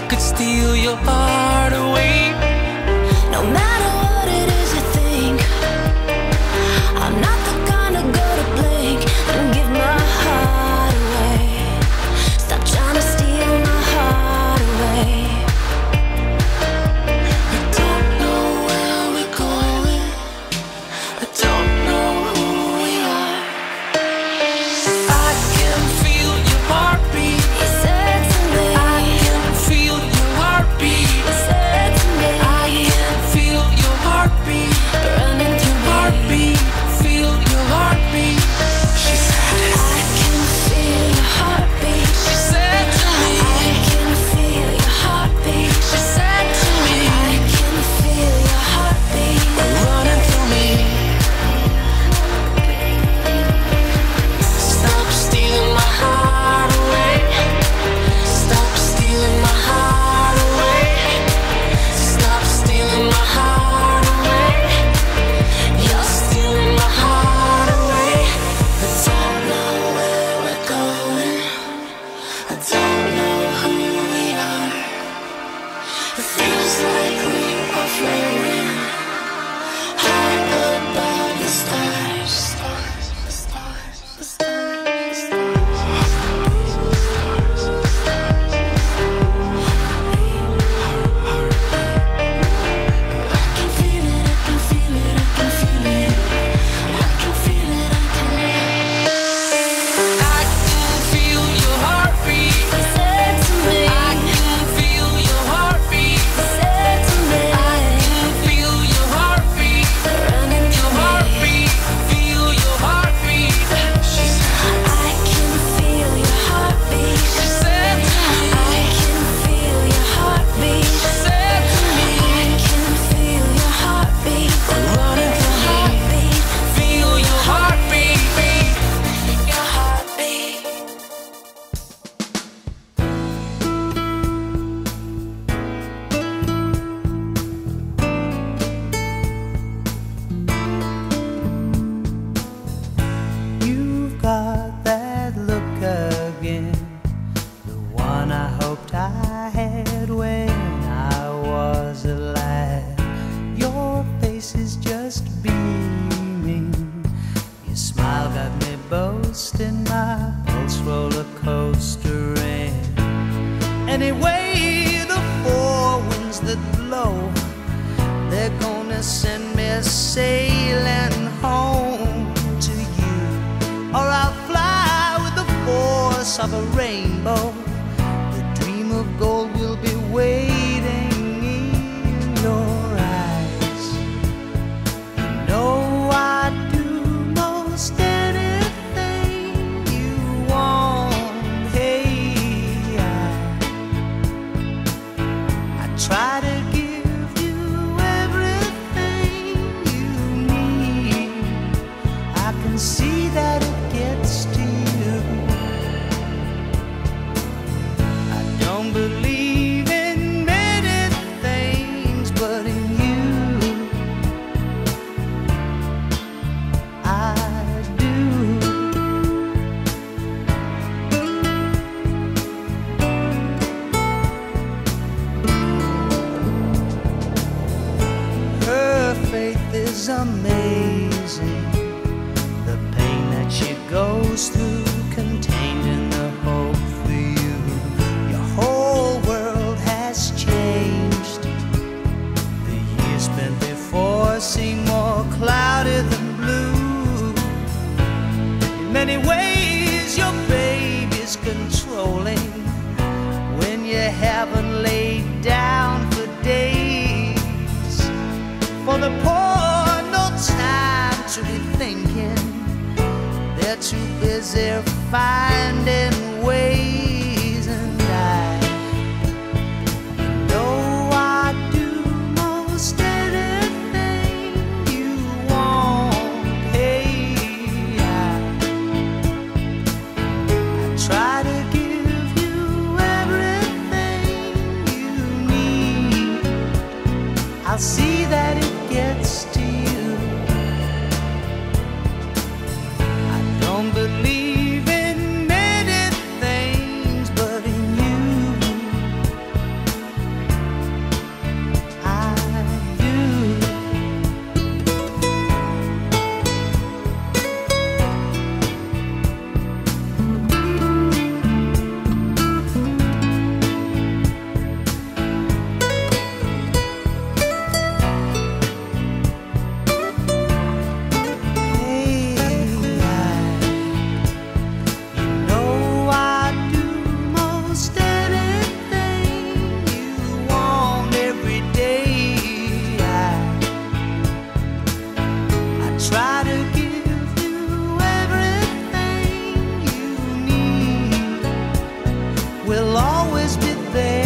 could steal your heart away. No matter what it is you think, I'm not the kind to go to blink and give my heart away. Stop trying to steal my heart away. I don't know where we're going, I don't know who we are. I can feel your heartbeat. He said to me, I can feel your heartbeat. he said to me, I can feel your heartbeat. running through me. Heartbeat, feel your heartbeat. She said, I can feel your heartbeat. she said to me, I can feel your heartbeat. she said to me, I can feel your heartbeat. running through me. Stop stealing my heart away. Stop stealing my heart away. Stop stealing my heart away. You're stealing my heart away. I don't know where we're going, I don't know who we are. It feels like we are floating high above the stars. The stars, the stars, the I can feel it, I can feel it, I can feel it. I can feel it, I can feel your heartbeat. He said to me, I can feel your heartbeat. he said to me, I can feel your heartbeat. running Your through me. heartbeat, feel your heartbeat. She said, I can feel your heartbeat. she said to me, I can feel your heartbeat. she said to me, I can feel your heartbeat. running through me. Heartbeat, Feel your heartbeat. your heartbeat. You've got that look again, the one I hoped I had when I was a lad. Your face is just beaming, your smile got me boasting, my pulse roller coastering. Anyway, the four winds that blow, they're gonna send me sailing home to you, or I'll fly with the force of a rainbow. The dream of gold will be waiting in your eyes. You know I'd do most anything you want. Hey, I try to give you everything you need. I can see that it gets to you. I don't believe in many things, but in you I do. Her faith is amazing, the pain that she goes through, contained in the hope for you. Your whole world has changed. The years spent before seem more cloudy than blue. In many ways, your baby's controlling when you haven't laid down for days. For the poor, no time to be thinking, they're too busy finding ways. And I know I'd do most anything you want. Hey, I try to give you everything you need. I'll see that it gets to you. I don't believe in always be there.